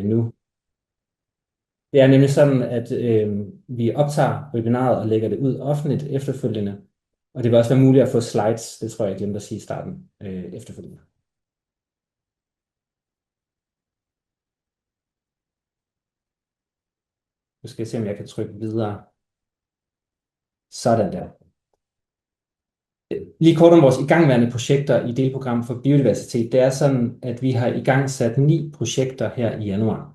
nu. Det er nemlig sådan, at vi optager webinaret og lægger det ud offentligt efterfølgende. Og det vil også være muligt at få slides, det tror jeg, jeg glemte at sige i starten, efterfølgende. Nu skal jeg se, om jeg kan trykke videre. Sådan der. Lige kort om vores igangværende projekter i delprogrammet for biodiversitet. Det er sådan, at vi har igangsat 9 projekter her i januar.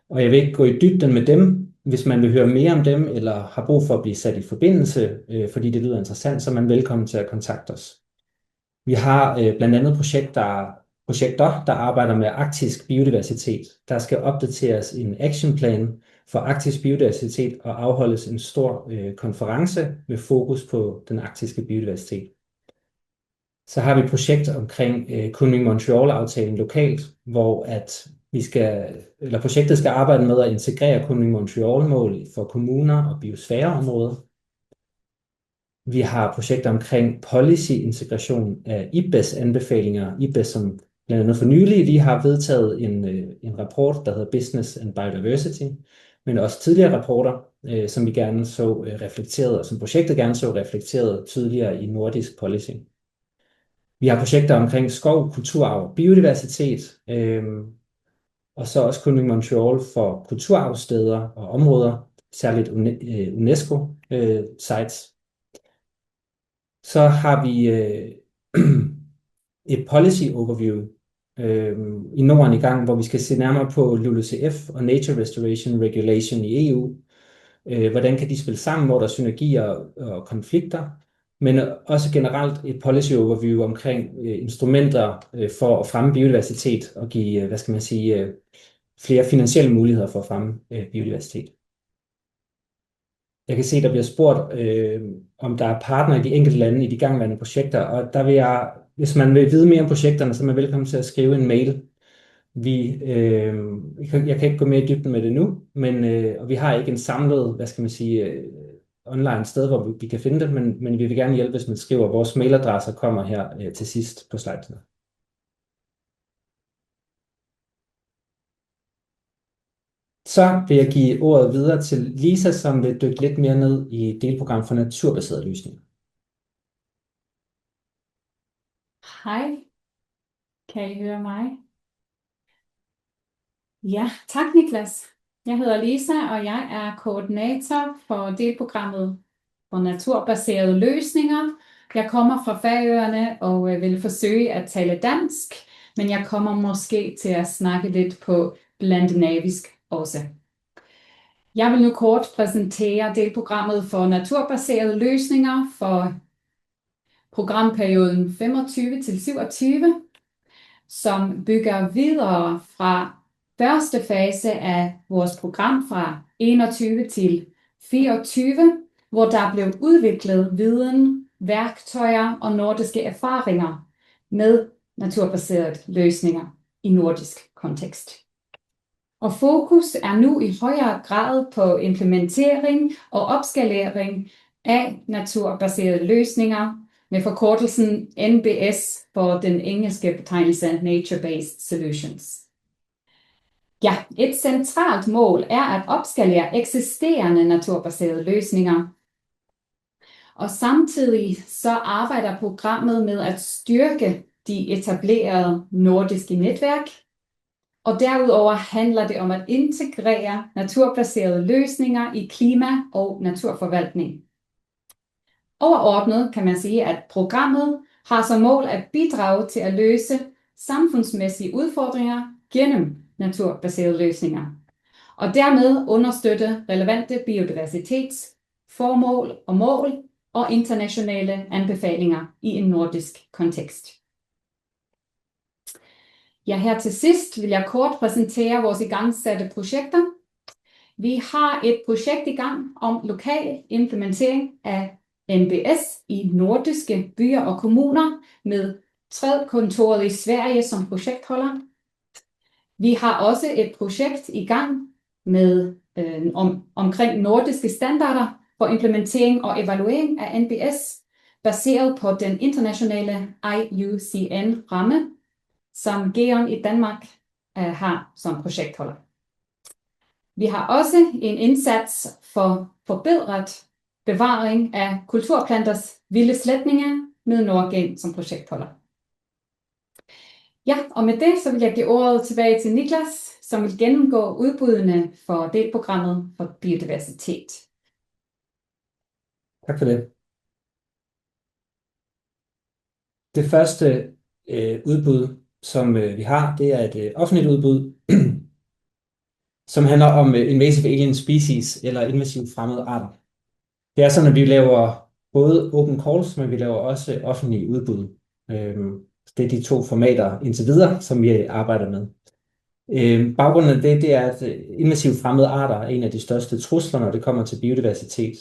Og jeg vil ikke gå i dybden med dem. Hvis man vil høre mere om dem, eller har brug for at blive sat i forbindelse, fordi det lyder interessant, så er man velkommen til at kontakte os. Vi har blandt andet projekter, der arbejder med arktisk biodiversitet. Der skal opdateres en actionplan for arktisk biodiversitet og afholdes en stor konference med fokus på den arktiske biodiversitet. Så har vi et projekt omkring Kunming-Montreal-aftalen lokalt, hvor projektet skal arbejde med at integrere Kunming-Montreal-mål for kommuner og biosfæreområder. Vi har projekter omkring policy-integration af IPBES-anbefalinger. IPBES, som blandt andet for nylig lige har vedtaget en rapport, der hedder Business and Biodiversity, men også tidligere rapporter, som vi gerne så reflekteret, og som projektet gerne så reflekteret tydeligere i nordisk policy. Vi har projekter omkring skov, kulturarv og biodiversitet, og så også Kunming-Montreal for kulturarvssteder og områder, særligt UNESCO-sites. Så har vi et policy overview i Norden i gang, hvor vi skal se nærmere på LULUCF og Nature Restoration Regulation i EU. Hvordan kan de spille sammen, hvor der er synergier og konflikter, men også generelt et policy overview omkring instrumenter for at fremme biodiversitet og give, flere finansielle muligheder for at fremme biodiversitet. Jeg kan se, der bliver spurgt, om der er partnere i de enkelte lande i de igangværende projekter, og der vil jeg, hvis man vil vide mere om projekterne, så er man velkommen til at skrive en mail. Jeg kan ikke gå mere i dybden med det nu, og vi har ikke en samlet, online sted, hvor vi kan finde det, men vi vil gerne hjælpe, hvis man skriver. Vores mailadresser kommer her til sidst på slidene. Så vil jeg give ordet videre til Lisa, som vil dykke lidt mere ned i delprogram for naturbaserede løsninger. Hej, kan I høre mig? Ja, tak Niklas. Jeg hedder Lisa, og jeg er koordinator for delprogrammet for naturbaserede løsninger. Jeg kommer fra Færøerne og vil forsøge at tale dansk, men jeg kommer måske til at snakke lidt på skandinavisk også. Jeg vil nu kort præsentere delprogrammet for naturbaserede løsninger for programperioden 25-27, som bygger videre fra første fase af vores program fra 21 til 24, hvor der blev udviklet viden, værktøjer og nordiske erfaringer med naturbaserede løsninger i nordisk kontekst. Og fokus er nu i højere grad på implementering og opskalering af naturbaserede løsninger med forkortelsen NBS for den engelske betegnelse Nature-Based Solutions. Ja, et centralt mål er at opskalere eksisterende naturbaserede løsninger. Og samtidig så arbejder programmet med at styrke de etablerede nordiske netværk. Og derudover handler det om at integrere naturbaserede løsninger i klima- og naturforvaltning. Overordnet kan man sige, at programmet har som mål at bidrage til at løse samfundsmæssige udfordringer gennem naturbaserede løsninger, og dermed understøtte relevante biodiversitetsformål og mål og internationale anbefalinger i en nordisk kontekst. Ja, her til sidst vil jeg kort præsentere vores igangsatte projekter. Vi har et projekt i gang om lokal implementering af NBS i nordiske byer og kommuner med trædkontoret i Sverige som projektholder. Vi har også et projekt i gang med omkring nordiske standarder for implementering og evaluering af NBS, baseret på den internationale IUCN-ramme, som GEON i Danmark har som projektholder. Vi har også en indsats for forbedret bevaring af kulturplanters vilde slægtninge med Nordgen som projektholder. Ja, og med det så vil jeg give ordet tilbage til Niklas, som vil gennemgå udbuddene for delprogrammet for biodiversitet. Tak for det. Det første udbud, som vi har, det er et offentligt udbud, som handler om invasive alien species, eller invasive fremmede arter. Det er sådan, at vi laver både open calls, men vi laver også offentlige udbud. Det er de to formater indtil videre, som vi arbejder med. Baggrunden af det er, at invasive fremmede arter er en af de største trusler, når det kommer til biodiversitet.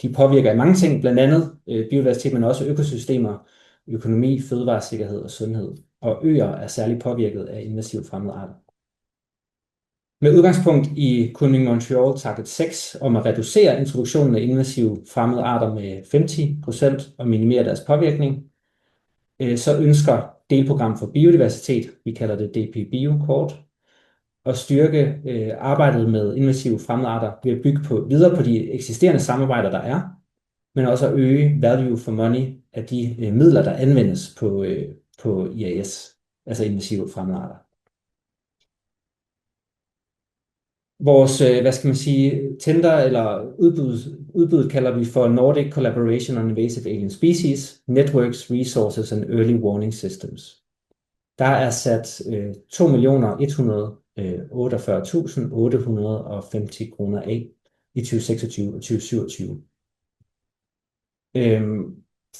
De påvirker mange ting, blandt andet biodiversitet, men også økosystemer, økonomi, fødevaresikkerhed og sundhed. Og øer er særligt påvirket af invasive fremmede arter. Med udgangspunkt i Kunming Montreal Target 6 om at reducere introduktionen af invasive fremmede arter med 50% og minimere deres påvirkning, så ønsker delprogram for biodiversitet, vi kalder det DP-Bio kort, at styrke arbejdet med invasive fremmede arter ved at bygge videre på de eksisterende samarbejder, der er, men også at øge value for money af de midler, der anvendes på IAS, altså invasive fremmede arter. Vores, tender eller udbud kalder vi for Nordic Collaboration on Invasive Alien Species, Networks, Resources and Early Warning Systems. Der er sat 2.148.850 kroner af i 2026 og 2027.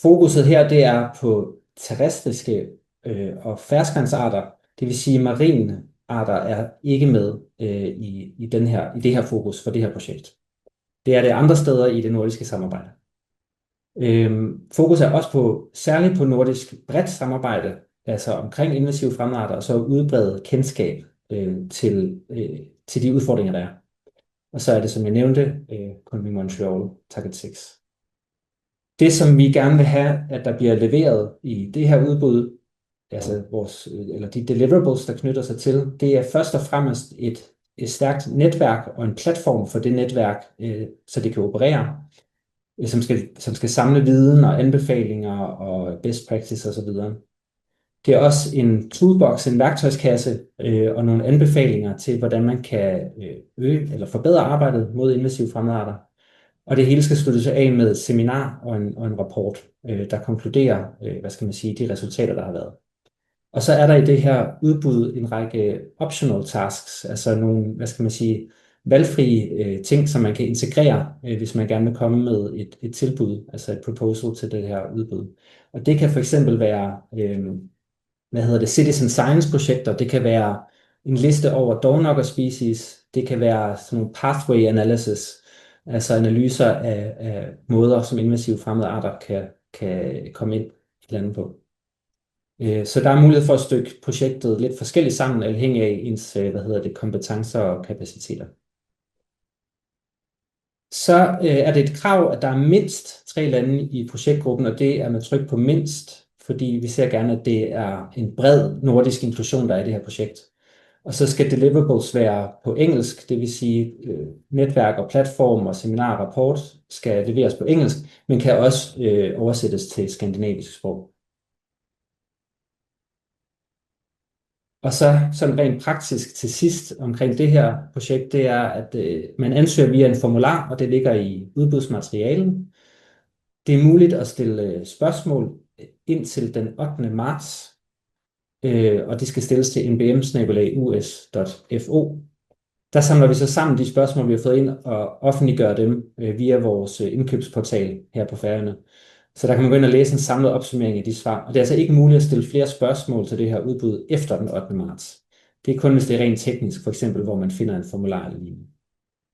Fokuset her, det er på terrestriske og ferskvandsarter, det vil sige marine arter er ikke med i det her fokus for det her projekt. Det er det andre steder i det nordiske samarbejde. Fokus er også særligt på nordisk bredt samarbejde, altså omkring invasive fremmedarter, og så udbrede kendskab til de udfordringer, der er. Og så er det, som jeg nævnte, Kunming Montreal Target 6. Det, som vi gerne vil have, at der bliver leveret i det her udbud, altså de deliverables, der knytter sig til, det er først og fremmest et stærkt netværk og en platform for det netværk, så det kan operere, som skal samle viden og anbefalinger og best practice osv. Det er også en toolbox, en værktøjskasse og nogle anbefalinger til, hvordan man kan øge eller forbedre arbejdet mod invasive fremmedarter. Og det hele skal sluttes af med et seminar og en rapport, der konkluderer, de resultater, der har været. Og så er der i det her udbud en række optional tasks, altså nogle, valgfrie ting, som man kan integrere, hvis man gerne vil komme med et tilbud, altså et proposal til det her udbud. Og det kan for eksempel være, citizen science projekter, det kan være en liste over dog species, det kan være sådan nogle pathway analysis, altså analyser af måder, som invasive fremmede arter kan komme ind i landet på. Så der er mulighed for at stykke projektet lidt forskelligt sammen, afhængig af ens kompetencer og kapaciteter. Så er det et krav, at der er mindst 3 lande i projektgruppen, og det er med tryk på mindst, fordi vi ser gerne, at det er en bred nordisk inklusion, der er i det her projekt. Og så skal deliverables være på engelsk, det vil sige netværk og platform og seminar og rapport skal leveres på engelsk, men kan også oversættes til skandinavisk sprog. Og så sådan rent praktisk til sidst omkring det her projekt, det er, at man ansøger via en formular, og det ligger i udbudsmaterialet. Det er muligt at stille spørgsmål indtil den 8. marts, og det skal stilles til nbm@us.fo. Der samler vi så sammen de spørgsmål, vi har fået ind, og offentliggør dem via vores indkøbsportal her på Færøerne. Så der kan man gå ind og læse en samlet opsummering af de svar. Og det er altså ikke muligt at stille flere spørgsmål til det her udbud efter den 8. marts. Det er kun, hvis det er rent teknisk, for eksempel, hvor man finder en formular eller lignende.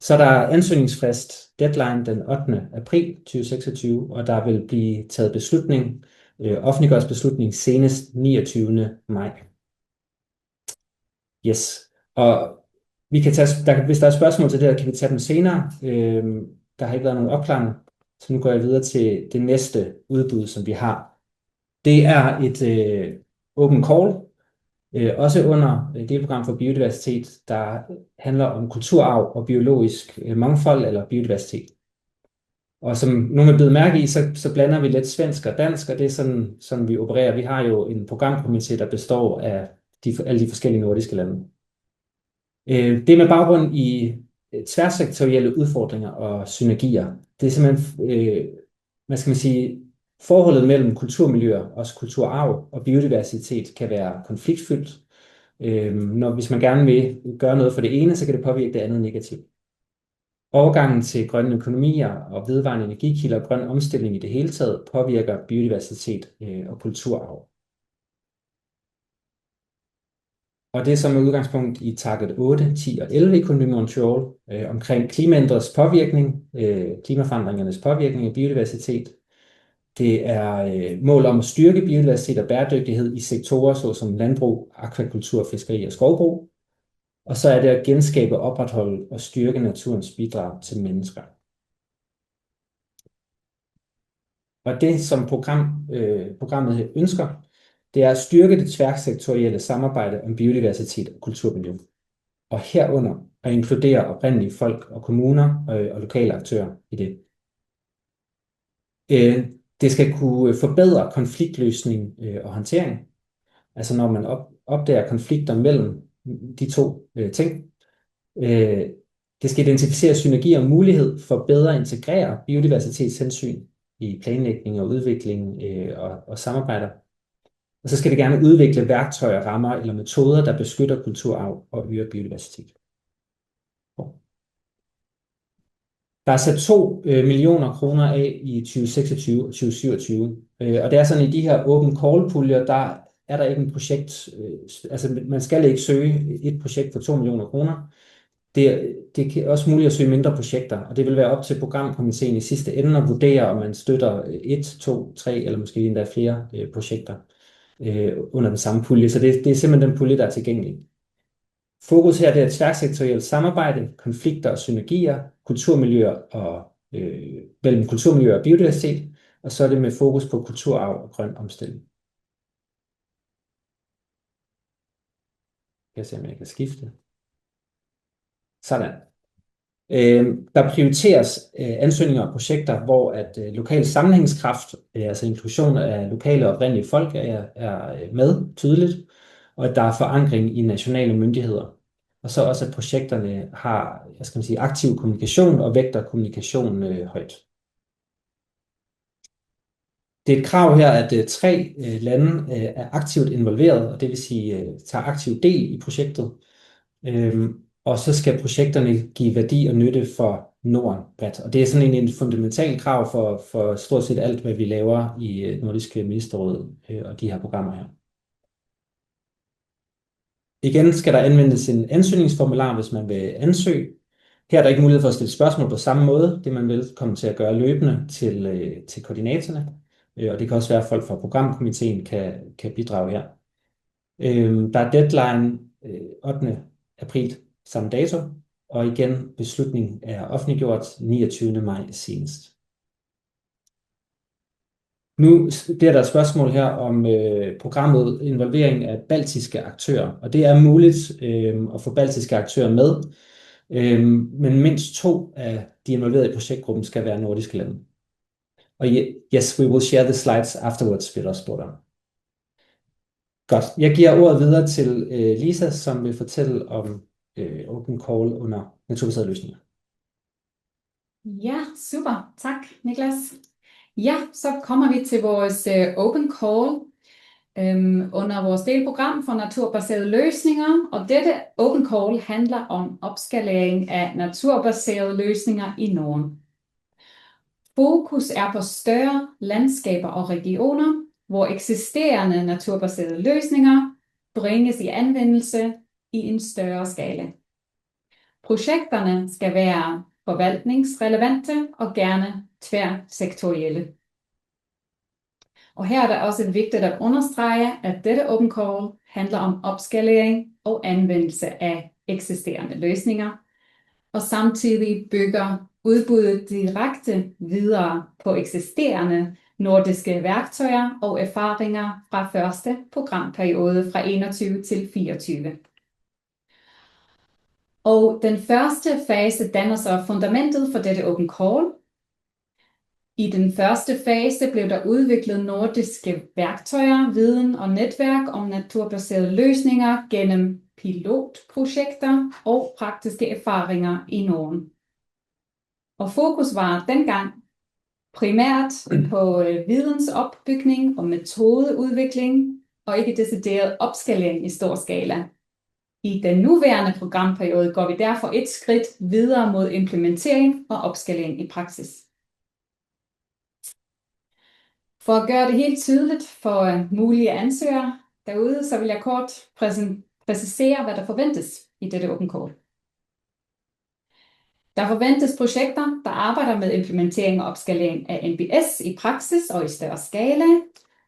Så der er ansøgningsfrist, deadline den 8. april 2026, og der vil blive taget beslutning, offentliggøres beslutning senest 29. maj. Yes. Og vi kan tage, hvis der er spørgsmål til det her, kan vi tage dem senere. Der har ikke været nogen opklaring. Så nu går jeg videre til det næste udbud, som vi har. Det er et open call. Også under delprogram for biodiversitet, der handler om kulturarv og biologisk mangfold eller biodiversitet. Og som nogen er blevet mærke i, så blander vi lidt svensk og dansk, og det er sådan vi opererer. Vi har jo en programkomité, der består af alle de forskellige nordiske lande. Det er med baggrund i tværsektorielle udfordringer og synergier. Det er simpelthen, hvad skal man sige, forholdet mellem kulturmiljøer, også kulturarv og biodiversitet kan være konfliktfyldt. Hvis man gerne vil gøre noget for det ene, så kan det påvirke det andet negativt. Overgangen til grønne økonomier og vedvarende energikilder og grøn omstilling i det hele taget påvirker biodiversitet og kulturarv. Og det er som udgangspunkt i target 8, 10 og 11 i Economy Montreal omkring klimaforandringernes påvirkning af biodiversitet. Det er mål om at styrke biodiversitet og bæredygtighed i sektorer såsom landbrug, akvakultur, fiskeri og skovbrug. Og så er det at genskabe, opretholde og styrke naturens bidrag til mennesker. Og det, som programmet ønsker, det er at styrke det tværsektorielle samarbejde om biodiversitet og kulturmiljø. Og herunder at inkludere oprindelige folk og kommuner og lokale aktører i det. Det skal kunne forbedre konfliktløsning og håndtering. Altså når man opdager konflikter mellem de to ting. Det skal identificere synergier og mulighed for bedre at integrere biodiversitetshensyn i planlægning og udvikling og samarbejder. Og så skal det gerne udvikle værktøjer, rammer eller metoder, der beskytter kulturarv og øger biodiversitet. Der er sat 2 millioner kroner af i 2026 og 2027. Og det er sådan, i de her open call puljer, der er der ikke en projekt, altså man skal ikke søge et projekt for 2 millioner kroner. Det er også muligt at søge mindre projekter, og det vil være op til programkomitéen i sidste ende at vurdere, om man støtter 1, 2, 3 eller måske endda flere projekter under den samme pulje. Så det er simpelthen den pulje, der er tilgængelig. Fokus her det er tværsektorielt samarbejde, konflikter og synergier, mellem kulturmiljøer og biodiversitet, og så er det med fokus på kulturarv og grøn omstilling. Jeg ser, om jeg kan skifte. Sådan. Der prioriteres ansøgninger og projekter, hvor at lokal sammenhængskraft, altså inklusion af lokale og oprindelige folk, er med tydeligt, og at der er forankring i nationale myndigheder. Og så også, at projekterne har, aktiv kommunikation og vægter kommunikation højt. Det er et krav her, at 3 lande er aktivt involveret, og det vil sige tager aktiv del i projektet. Og så skal projekterne give værdi og nytte for Norden bredt. Og det er sådan en fundamental krav for stort set alt, hvad vi laver i Nordisk Ministerråd og de her programmer her. Igen skal der anvendes en ansøgningsformular, hvis man vil ansøge. Her er der ikke mulighed for at stille spørgsmål på samme måde. Det man velkommen til at gøre løbende til koordinatorerne. Og det kan også være, at folk fra programkomitéen kan bidrage her. Der er deadline 8. april samme dato, og igen beslutningen er offentliggjort 29. maj senest. Nu bliver der et spørgsmål her om programmet involvering af baltiske aktører, og det er muligt at få baltiske aktører med, men mindst 2 af de involverede i projektgruppen skal være nordiske lande. Og yes, we will share the slides afterwards, bliver der spurgt om. Godt, jeg giver ordet videre til Lisa, som vil fortælle om open call under naturbaserede løsninger. Ja, super. Tak, Niklas. Ja, så kommer vi til vores open call under vores delprogram for naturbaserede løsninger. Og dette open call handler om opskalering af naturbaserede løsninger i Norden. Fokus er på større landskaber og regioner, hvor eksisterende naturbaserede løsninger bringes i anvendelse i en større skala. Projekterne skal være forvaltningsrelevante og gerne tværsektorielle. Og her er det også vigtigt at understrege, at dette open call handler om opskalering og anvendelse af eksisterende løsninger, og samtidig bygger udbuddet direkte videre på eksisterende nordiske værktøjer og erfaringer fra første programperiode fra 21 til 24. Og den første fase danner så fundamentet for dette Open Call. I den første fase blev der udviklet nordiske værktøjer, viden og netværk om naturbaserede løsninger gennem pilotprojekter og praktiske erfaringer i Norden. Og fokus var dengang primært på vidensopbygning og metodeudvikling, og ikke decideret opskalering i stor skala. I den nuværende programperiode går vi derfor et skridt videre mod implementering og opskalering i praksis. For at gøre det helt tydeligt for mulige ansøgere derude, så vil jeg kort præcisere, hvad der forventes i dette Open Call. Der forventes projekter, der arbejder med implementering og opskalering af NBS i praksis og i større skala.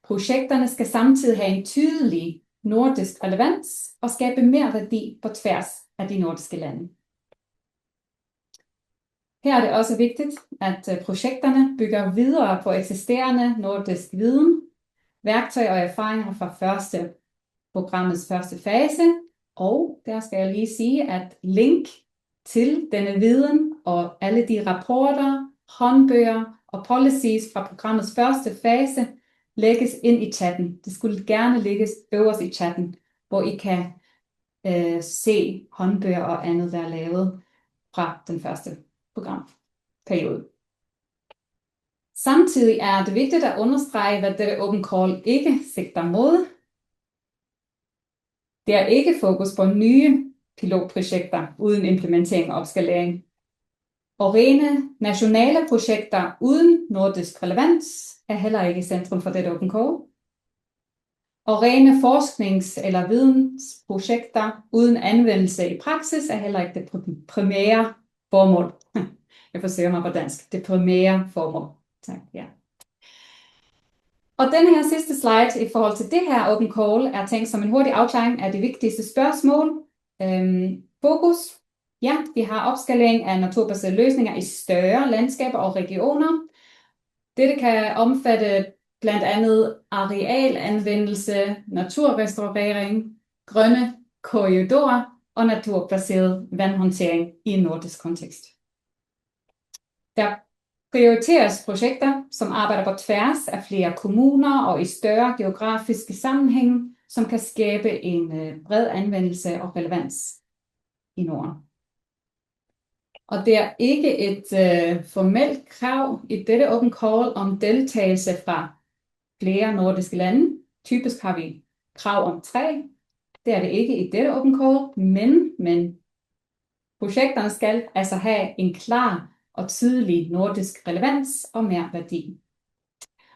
Projekterne skal samtidig have en tydelig nordisk relevans og skabe mere værdi på tværs af de nordiske lande. Her er det også vigtigt, at projekterne bygger videre på eksisterende nordisk viden, værktøj og erfaringer fra programmets første fase, og der skal jeg lige sige, at link til denne viden og alle de rapporter, håndbøger og policies fra programmets første fase lægges ind i chatten. Det skulle gerne lægges øverst i chatten, hvor I kan se håndbøger og andet, der er lavet fra den første programperiode. Samtidig er det vigtigt at understrege, hvad dette Open Call ikke sigter mod. Det er ikke fokus på nye pilotprojekter uden implementering og opskalering. Og rene nationale projekter uden nordisk relevans er heller ikke centrum for dette Open Call. Og rene forsknings- eller vidensprojekter uden anvendelse i praksis er heller ikke det primære formål. Jeg forsøger mig på dansk. Det primære formål. Tak, ja. Og den her sidste slide i forhold til det her Open Call er tænkt som en hurtig afklaring af de vigtigste spørgsmål. Fokus. Ja, vi har opskalering af naturbaserede løsninger i større landskaber og regioner. Dette kan omfatte blandt andet arealanvendelse, naturrestaurering, grønne korridorer og naturbaseret vandhåndtering i en nordisk kontekst. Der prioriteres projekter, som arbejder på tværs af flere kommuner og i større geografiske sammenhænge, som kan skabe en bred anvendelse og relevans i Norden. Og det er ikke et formelt krav i dette Open Call om deltagelse fra flere nordiske lande. Typisk har vi krav om 3. Det er det ikke i dette Open Call, men projekterne skal altså have en klar og tydelig nordisk relevans og mere værdi.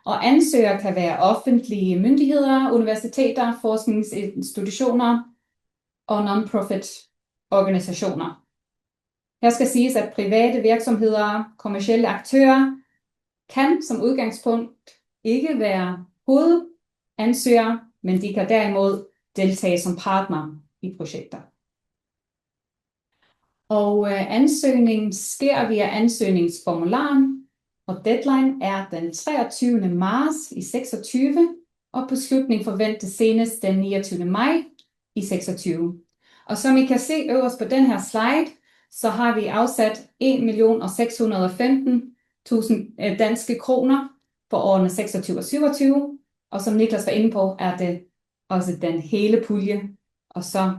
Og ansøgere kan være offentlige myndigheder, universiteter, forskningsinstitutioner og non-profit organisationer. Her skal siges, at private virksomheder, kommercielle aktører kan som udgangspunkt ikke være hovedansøgere, men de kan derimod deltage som partner i projekter. Og ansøgningen sker via ansøgningsformularen, og deadline er den 23. marts i 26, og beslutning forventes senest den 29. maj i 26. Og som I kan se øverst på den her slide, så har vi afsat 1.615.000 danske kroner for årene 26 og 27, og som Niklas var inde på, er det også den hele pulje, og så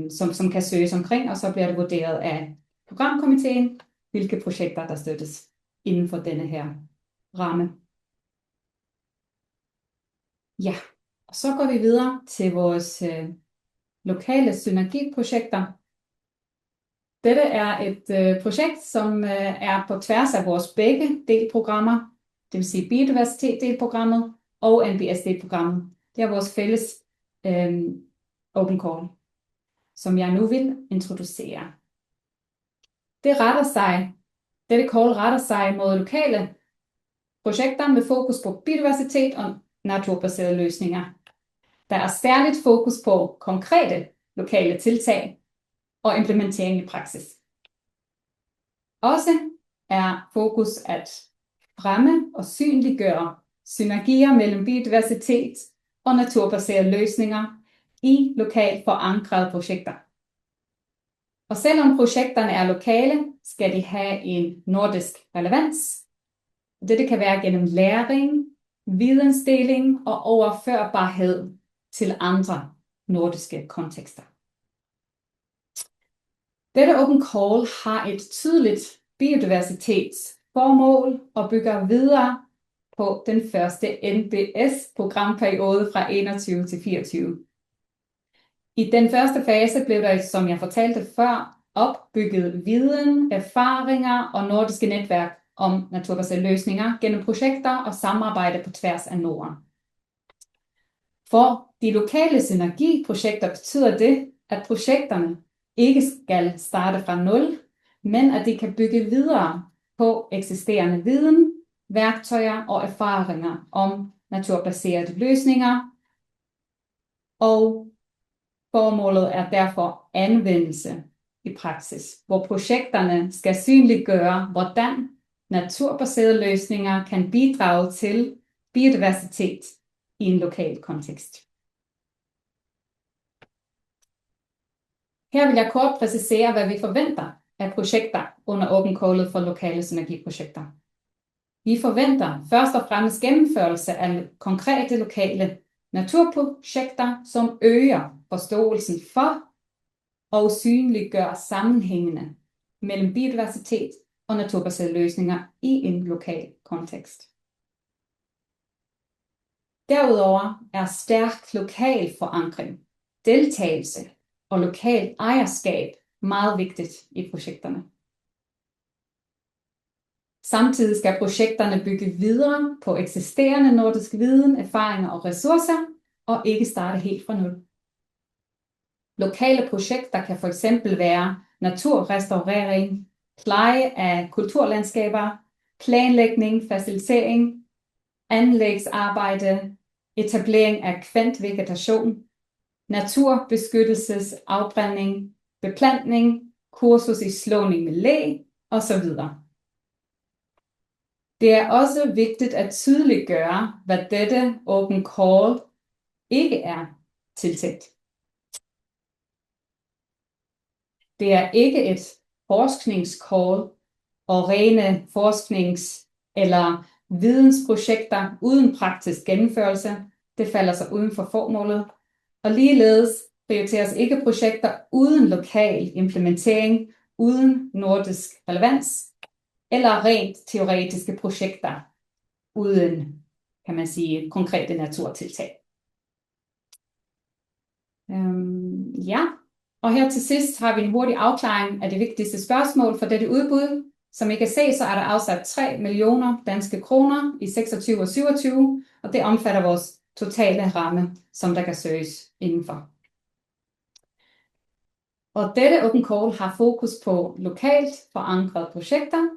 som kan søges omkring, og så bliver det vurderet af programkomiteen, hvilke projekter der støttes inden for denne her ramme. Ja, og så går vi videre til vores lokale synergiprojekter. Dette er et projekt, som er på tværs af vores begge delprogrammer, det vil sige biodiversitet-delprogrammet og NBS-delprogrammet. Det er vores fælles Open Call, som jeg nu vil introducere. Dette call retter sig mod lokale projekter med fokus på biodiversitet og naturbaserede løsninger. Der er særligt fokus på konkrete lokale tiltag og implementering i praksis. Også er fokus at fremme og synliggøre synergier mellem biodiversitet og naturbaserede løsninger i lokalt forankrede projekter. Og selvom projekterne er lokale, skal de have en nordisk relevans. Dette kan være gennem læring, vidensdeling og overførbarhed til andre nordiske kontekster. Dette Open Call har et tydeligt biodiversitetsformål og bygger videre på den første NBS-programperiode fra 21 til 24. I den første fase blev der, som jeg fortalte før, opbygget viden, erfaringer og nordiske netværk om naturbaserede løsninger gennem projekter og samarbejde på tværs af Norden. For de lokale synergiprojekter betyder det, at projekterne ikke skal starte fra nul, men at de kan bygge videre på eksisterende viden, værktøjer og erfaringer om naturbaserede løsninger, og formålet er derfor anvendelse i praksis, hvor projekterne skal synliggøre, hvordan naturbaserede løsninger kan bidrage til biodiversitet i en lokal kontekst. Her vil jeg kort præcisere, hvad vi forventer af projekter under Open Callet for lokale synergiprojekter. Vi forventer først og fremmest gennemførelse af konkrete lokale naturprojekter, som øger forståelsen for og synliggør sammenhængene mellem biodiversitet og naturbaserede løsninger i en lokal kontekst. Derudover er stærk lokal forankring, deltagelse og lokal ejerskab meget vigtigt i projekterne. Samtidig skal projekterne bygge videre på eksisterende nordisk viden, erfaringer og ressourcer, og ikke starte helt fra nul. Lokale projekter kan fx være naturrestaurering, pleje af kulturlandskaber, planlægning, facilitering, anlægsarbejde, etablering af kvantvegetation, naturbeskyttelsesafbrænding, beplantning, kursus i slåning med læ osv. Det er også vigtigt at tydeliggøre, hvad dette Open Call ikke er tiltænkt. Det er ikke et forskningscall og rene forsknings- eller vidensprojekter uden praktisk gennemførelse. Det falder sig uden for formålet. Og ligeledes prioriteres ikke projekter uden lokal implementering, uden nordisk relevans, eller rent teoretiske projekter uden, kan man sige, konkrete naturtiltag. Ja, og her til sidst har vi en hurtig afklaring af de vigtigste spørgsmål for dette udbud. Som I kan se, så er der afsat 3 millioner danske kroner i 26 og 27, og det omfatter vores totale ramme, som der kan søges indenfor. Og dette Open Call har fokus på lokalt forankrede projekter,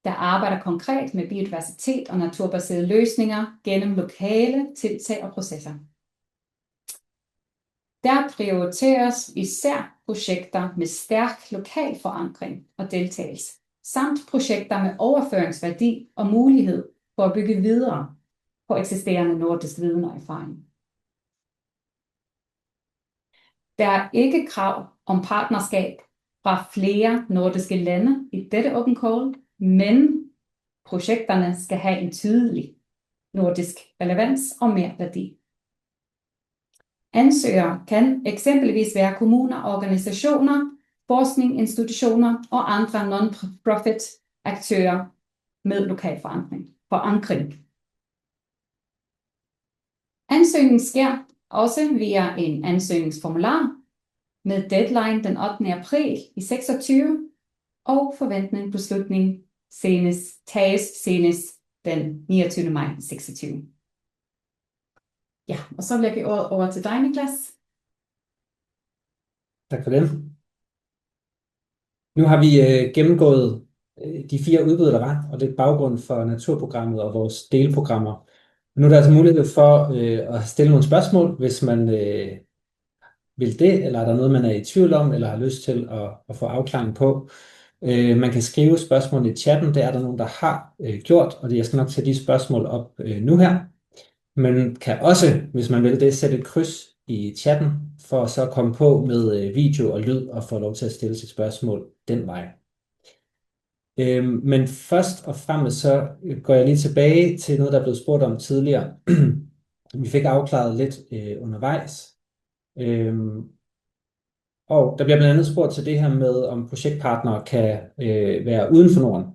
der arbejder konkret med biodiversitet og naturbaserede løsninger gennem lokale tiltag og processer. Der prioriteres især projekter med stærk lokal forankring og deltagelse, samt projekter med overføringsværdi og mulighed for at bygge videre på eksisterende nordisk viden og erfaring. Der er ikke krav om partnerskab fra flere nordiske lande i dette Open Call, men projekterne skal have en tydelig nordisk relevans og merværdi. Ansøgere kan eksempelvis være kommuner, organisationer, forskning, institutioner og andre non-profit aktører med lokal forankring. Ansøgningen sker også via en ansøgningsformular med deadline den 8. april i 26 og forventning beslutning senest den 29. maj 26. Ja, og så vil jeg give ordet over til dig, Niklas. Tak for det. Nu har vi gennemgået de 4 udbud, der var, og det er baggrund for naturprogrammet og vores delprogrammer. Nu er der altså mulighed for at stille nogle spørgsmål, hvis man vil det, eller er der noget, man er i tvivl om, eller har lyst til at få afklaring på. Man kan skrive spørgsmål i chatten, det er der nogen, der har gjort, og jeg skal nok tage de spørgsmål op nu her. Man kan også, hvis man vil det, sætte et kryds i chatten, for så at komme på med video og lyd og få lov til at stille sit spørgsmål den vej. Men først og fremmest så går jeg lige tilbage til noget, der blev spurgt om tidligere. Vi fik afklaret lidt undervejs. Og der bliver blandt andet spurgt til det her med, om projektpartnere kan være uden for Norden.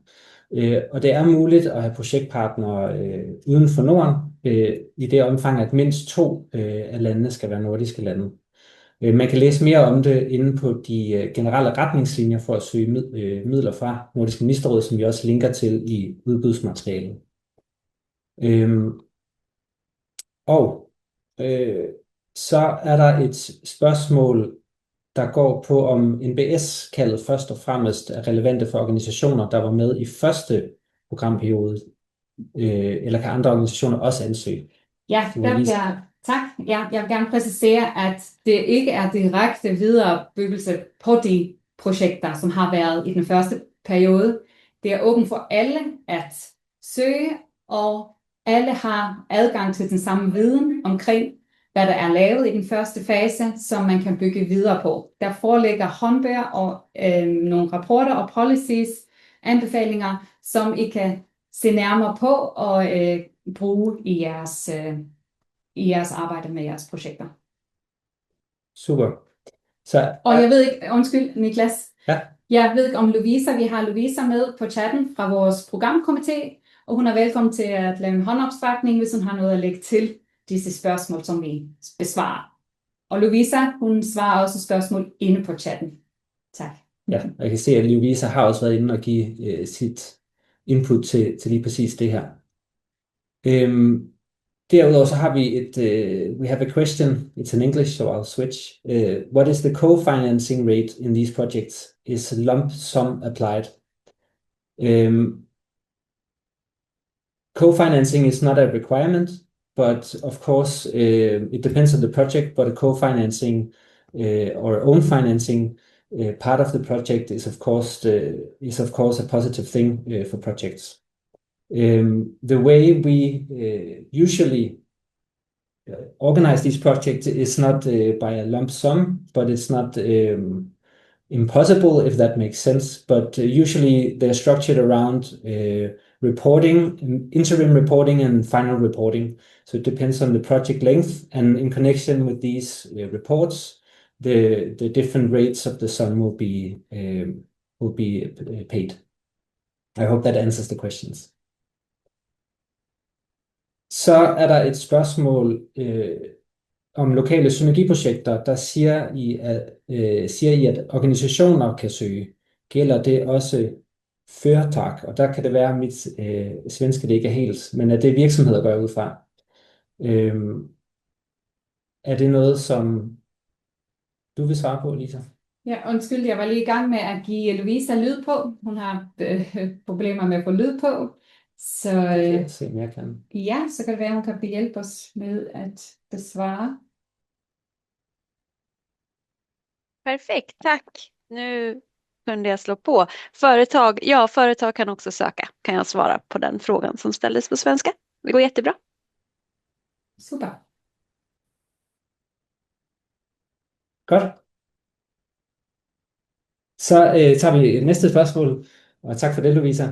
Og det er muligt at have projektpartnere uden for Norden, i det omfang, at mindst 2 af landene skal være nordiske lande. Man kan læse mere om det inde på de generelle retningslinjer for at søge midler fra Nordisk Ministerråd, som vi også linker til i udbudsmaterialet. Og så er der et spørgsmål, der går på, om NBS-kaldet først og fremmest er relevante for organisationer, der var med i første programperiode, eller kan andre organisationer også ansøge? Ja, tak. Ja, jeg vil gerne præcisere, at det ikke er direkte viderebyggelse på de projekter, som har været i den første periode. Det er åbent for alle at søge, og alle har adgang til den samme viden omkring, hvad der er lavet i den første fase, som man kan bygge videre på. Der foreligger håndbøger og nogle rapporter og policies, anbefalinger, som I kan se nærmere på og bruge i jeres arbejde med jeres projekter. Super. Og jeg ved ikke, undskyld Niklas, ja. Jeg ved ikke om Lovisa, vi har Lovisa med på chatten fra vores programkomité, og hun er velkommen til at lave en håndopstrækning, hvis hun har noget at lægge til disse spørgsmål, som vi besvarer. Og Lovisa, hun svarer også spørgsmål inde på chatten. Tak. Ja, jeg kan se, at Lovisa har også været inde og give sit input til lige præcis det her. Derudover så har vi we have a question, it's in English, so I'll switch. What is the co-financing rate in these projects? Is lump sum applied? Co-financing is not a requirement, but of course it depends on the project, but a co-financing or own financing part of the project is of course a positive thing for projects. The way we usually organize these projects is not by a lump sum, but it's not impossible, if that makes sense. But usually they're structured around reporting, interim reporting and final reporting. So it depends on the project length, and in connection with these reports, the different rates of the sum will be paid. I hope that answers the questions. Så er der et spørgsmål om lokale synergiprojekter. Der siger I, at organisationer kan søge. Gælder det også företag? Og der kan det være, at mit svenske det ikke er helt, men at det er virksomheder, går jeg ud fra. Er det noget, som du vil svare på, Lisa? Ja, undskyld, jeg var lige i gang med at give Lovisa lyd på. Hun har problemer med at få lyd på. Så se, om jeg kan. Ja, så kan det være, at hun kan hjælpe os med at besvare. Perfekt, tack. Nu kunde jag slå på. Företag kan också söka. Kan jag svara på den frågan som ställdes på svenska? Det går jättebra. Super. Godt. Så tager vi næste spørgsmål, og tak for det, Lovisa.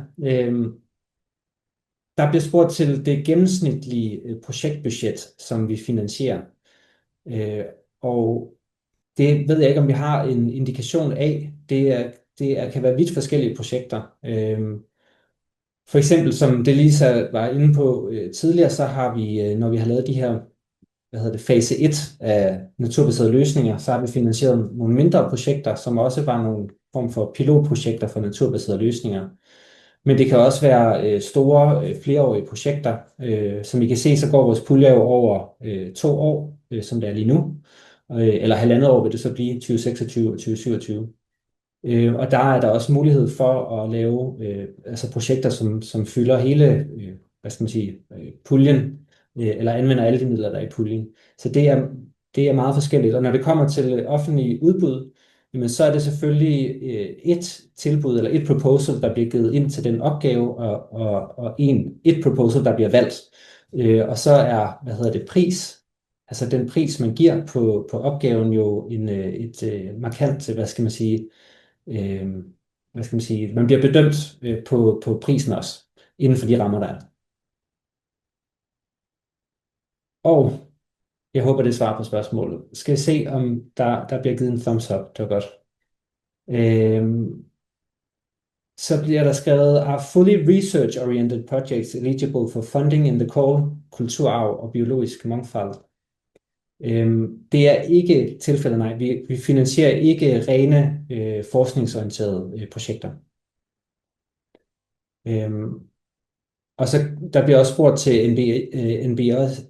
Der bliver spurgt til det gennemsnitlige projektbudget, som vi finansierer. Og det ved jeg ikke, om vi har en indikation af. Det kan være vidt forskellige projekter. For eksempel, som det Lisa var inde på tidligere, så har vi, når vi har lavet de her fase 1 af naturbaserede løsninger, så har vi finansieret nogle mindre projekter, som også var nogle form for pilotprojekter for naturbaserede løsninger. Men det kan også være store, flereårige projekter. Som I kan se, så går vores pulje jo over 2 år, som det er lige nu. Eller 1,5 år vil det så blive 2026 og 2027. Og der er der også mulighed for at lave projekter, som fylder hele puljen, eller anvender alle de midler, der er i puljen. Så det er meget forskelligt. Og når det kommer til offentlige udbud, jamen så er det selvfølgelig et tilbud eller et proposal, der bliver givet ind til den opgave, og et proposal, der bliver valgt. Og så er, pris, altså den pris, man giver på opgaven, jo et markant, man bliver bedømt på prisen også, inden for de rammer, der er. Og jeg håber, det svarer på spørgsmålet. Skal jeg se, om der bliver givet en thumbs up. Det var godt. Så bliver der skrevet, are fully research-oriented projects eligible for funding in the call, kulturarv og biologisk mangfold? Det er ikke tilfældet, nej. Vi finansierer ikke rene forskningsorienterede projekter. Og så der bliver også spurgt til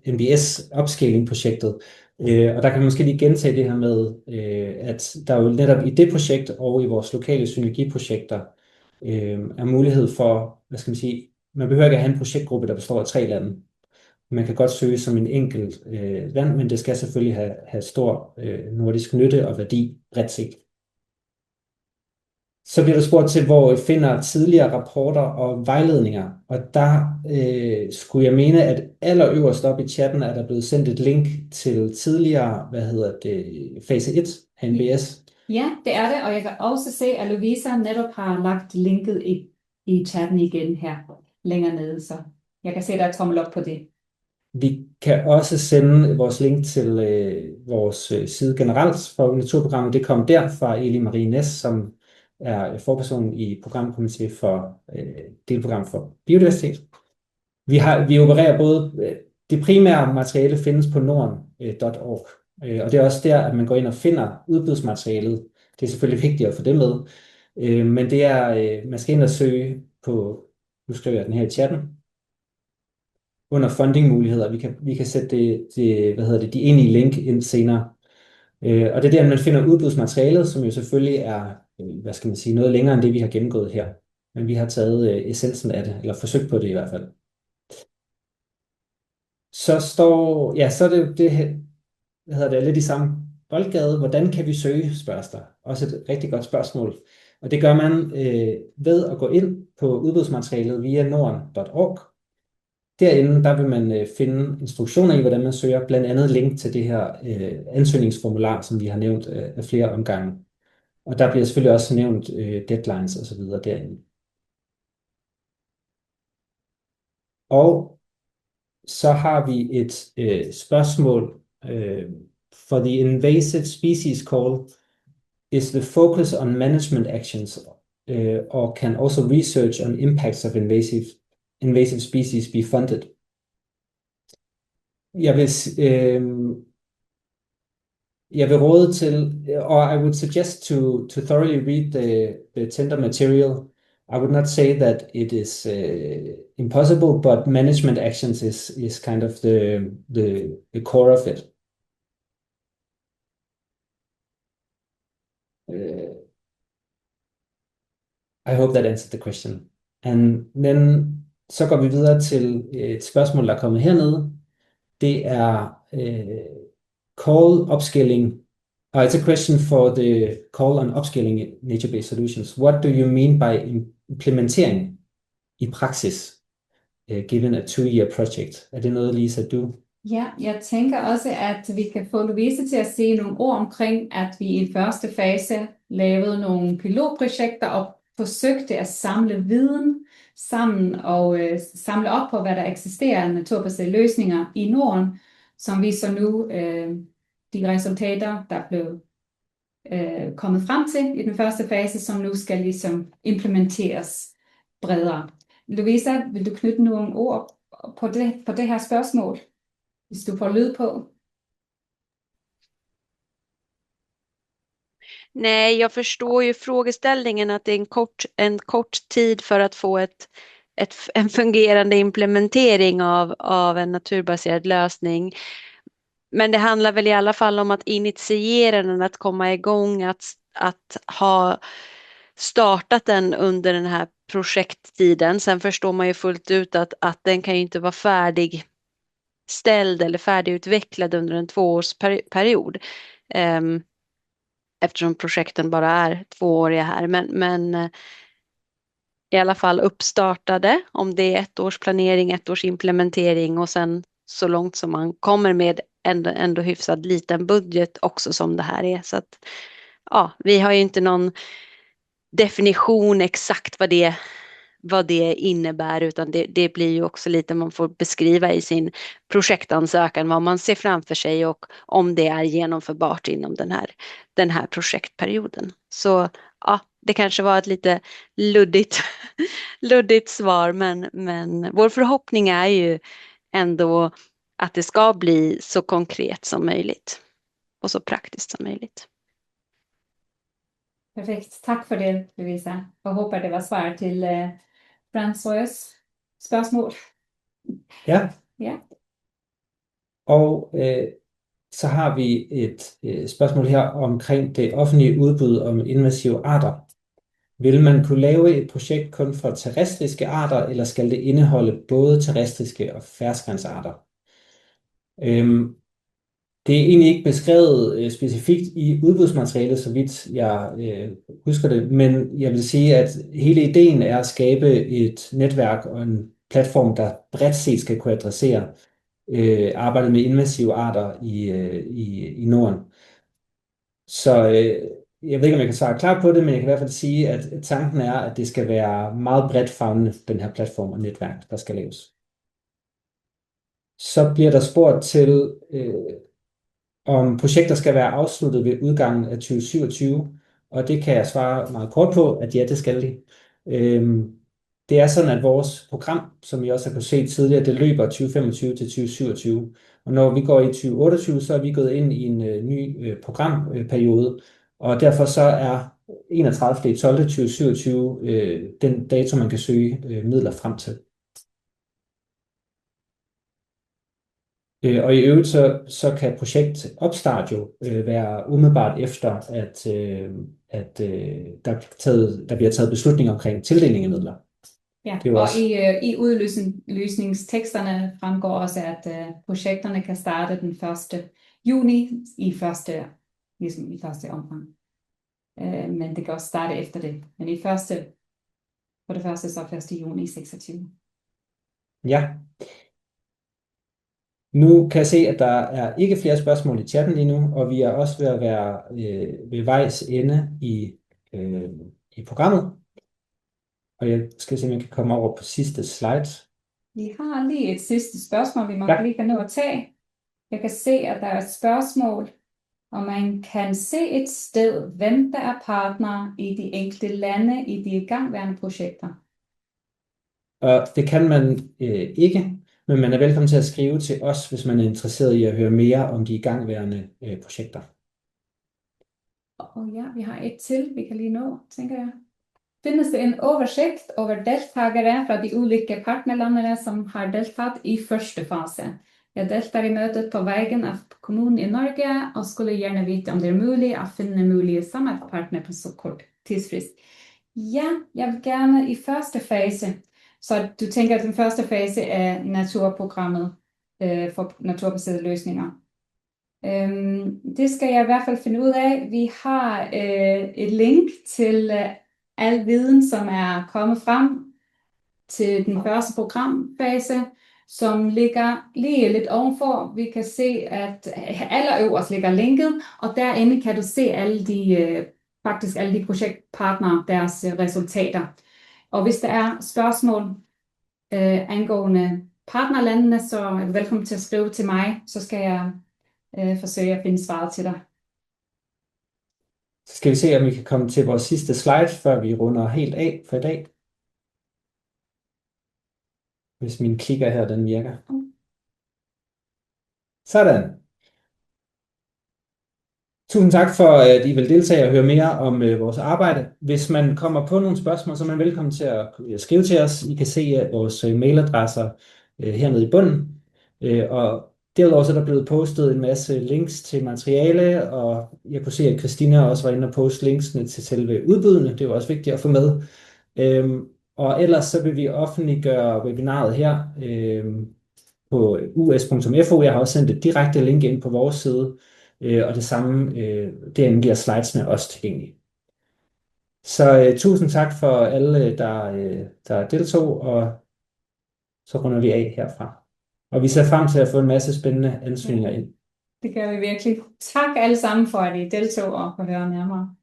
NBS upscaling-projektet. Og der kan man måske lige gentage det her med, at der jo netop i det projekt og i vores lokale synergiprojekter er mulighed for, man behøver ikke at have en projektgruppe, der består af 3 lande. Man kan godt søge som en enkelt land, men det skal selvfølgelig have stor nordisk nytte og værdi bredt set. Så bliver der spurgt til, hvor jeg finder tidligere rapporter og vejledninger. Og der skulle jeg mene, at allerøverst op i chatten er der blevet sendt et link til tidligere, fase 1 af NBS. Ja, det er det, og jeg kan også se, at Lovisa netop har lagt linket i chatten igen her længere nede, så jeg kan se, at der er tommel op på det. Vi kan også sende vores link til vores side generelt for naturprogrammet. Det kom der fra Eli Marie Næs, som er forperson i programkomité for delprogram for biodiversitet. Vi opererer både, det primære materiale findes på norden.org, og det er også der, at man går ind og finder udbudsmaterialet. Det er selvfølgelig vigtigt at få det med, men det er, man skal ind og søge på, nu skriver jeg den her i chatten, under funding-muligheder. Vi kan sætte de egentlige link ind senere. Og det er der, man finder udbudsmaterialet, som jo selvfølgelig er, noget længere end det, vi har gennemgået her. Men vi har taget essensen af det, eller forsøgt på det i hvert fald. Så er det lidt i samme boldgade. Hvordan kan vi søge, spørges der. Også et rigtig godt spørgsmål. Og det gør man ved at gå ind på udbudsmaterialet via norden.org. Derinde, der vil man finde instruktioner i, hvordan man søger, blandt andet link til det her ansøgningsformular, som vi har nævnt af flere omgange. Og der bliver selvfølgelig også nævnt deadlines og så videre derinde. Og så har vi et spørgsmål for the invasive species call. Is the focus on management actions or can also research on impacts of invasive species be funded? Jeg vil råde til, or I would suggest to thoroughly read the tender material. I would not say that it is impossible, but management actions is kind of the core of it. I hope that answered the question. And then så går vi videre til et spørgsmål, der er kommet hernede. Det er call upscaling. It's a question for the call on upscaling nature-based solutions. What do you mean by implementering i praksis, given a 2-year project? Er det noget, Lisa, du? Ja, jeg tænker også, at vi kan få Louise til at sige nogle ord omkring, at vi i første fase lavede nogle pilotprojekter og forsøgte at samle viden sammen og samle op på, hvad der eksisterer af naturbaserede løsninger i Norden, som vi så nu de resultater, der blev kommet frem til i den første fase, som nu skal ligesom implementeres bredere. Louisa, vil du knytte nogle ord på det her spørgsmål, hvis du får lyd på? Nej, jag förstår ju frågeställningen att det är en kort tid för att få en fungerande implementering av en naturbaserad lösning. Men det handlar väl i alla fall om att initiera den, att komma igång, att ha startat den under den här projekttiden. Sen förstår man ju fullt ut att den kan ju inte vara färdigställd eller färdigutvecklad under en 2-årsperiod. eftersom projekten bara är 2-åriga här, men i alla fall uppstartade, om det är 1 års planering, 1 års implementering och sen så långt som man kommer med ändå hyfsad liten budget också som det här är. Så att ja, vi har ju inte någon definition exakt vad det innebär, utan det blir ju också lite man får beskriva i sin projektansökan vad man ser framför sig och om det är genomförbart inom den här projektperioden. Så ja, det kanske var ett lite luddigt svar, men vår förhoppning är ju ändå att det ska bli så konkret som möjligt och så praktiskt som möjligt. Perfekt. Tack för det, Lovisa. Jag hoppas det var svar till François spørgsmål. Ja, Ja. og så har vi et spørgsmål her omkring det offentlige udbud om invasive arter. Vil man kunne lave et projekt kun for terrestriske arter, eller skal det indeholde både terrestriske og ferskvandsarter? Det er egentlig ikke beskrevet specifikt i udbudsmaterialet, så vidt jeg husker det, men jeg vil sige, at hele ideen er at skabe et netværk og en platform, der bredt set skal kunne adressere arbejdet med invasive arter i Norden. Så jeg ved ikke, om jeg kan svare klart på det, men jeg kan i hvert fald sige, at tanken er, at det skal være meget bredt favnende, den her platform og netværk, der skal laves. Så bliver der spurgt til, om projekter skal være afsluttet ved udgangen af 2027, og det kan jeg svare meget kort på, at ja, det skal de. Det er sådan, at vores program, som I også har kunnet se tidligere, det løber 2025 til 2027, og når vi går i 2028, så er vi gået ind i en ny programperiode, og derfor så er 31.12.2027 den dato, man kan søge midler frem til. Og i øvrigt så kan projekt opstart jo være umiddelbart efter, at der bliver taget beslutning omkring tildeling af midler. Ja, Det er jo og også- i udlysningsteksterne fremgår også, at projekterne kan starte den 1. juni i første omgang. Men det kan også starte efter det. Men for det første så 1. juni 26. Ja. Nu kan jeg se, at der er ikke flere spørgsmål i chatten lige nu, og vi er også ved at være ved vejs ende i programmet. Og jeg skal se, om jeg kan komme over på sidste slide. Vi har lige et sidste spørgsmål, vi må Ja. lige kan nå at tage. Jeg kan se, at der er et spørgsmål, og man kan se et sted, hvem der er partnere i de enkelte lande i de igangværende projekter. Og det kan man ikke, men man er velkommen til at skrive til os, hvis man er interesseret i at høre mere om de igangværende projekter. Og ja, vi har et til, vi kan lige nå, tænker jeg. Findes det en oversigt over deltagere fra de ulike partnerlandene som har deltaget i første fase? Jeg deltager i møtet på vejen af kommunen i Norge, og skulle gerne vite, om det er muligt at finde mulige samarbejdspartnere på så kort tidsfrist. Ja, jeg vil gerne i første fase. Så du tænker, at den første fase er naturprogrammet for naturbaserede løsninger. Det skal jeg i hvert fald finde ud af. Vi har et link til al viden, som er kommet frem til den første programfase, som ligger lige lidt ovenfor. Vi kan se, at allerøverst ligger linket, og derinde kan du se alle de projektpartnere, deres resultater. Og hvis der er spørgsmål angående partnerlandene, så er du velkommen til at skrive til mig, så skal jeg forsøge at finde svaret til dig. Så skal vi se, om vi kan komme til vores sidste slide, før vi runder helt af for i dag. Hvis min klikker her, den virker. Sådan. Tusind tak for, at I vil deltage og høre mere om vores arbejde. Hvis man kommer på nogle spørgsmål, så er man velkommen til at skrive til os. I kan se vores mailadresser hernede i bunden. Og derudover så er der blevet postet en masse links til materiale, og jeg kunne se, at Christina også var inde og poste linksene til selve udbudene. Det var også vigtigt at få med. Og ellers så vil vi offentliggøre webinaret her på us.fo. Jeg har også sendt et direkte link ind på vores side, og det samme, derinde bliver slidesene også tilgængelige. Så tusind tak for alle, der deltog, og så runder vi af herfra. Og vi ser frem til at få en masse spændende ansøgninger ind. Det gør vi virkelig. Tak alle sammen for, at I deltog og kunne høre nærmere.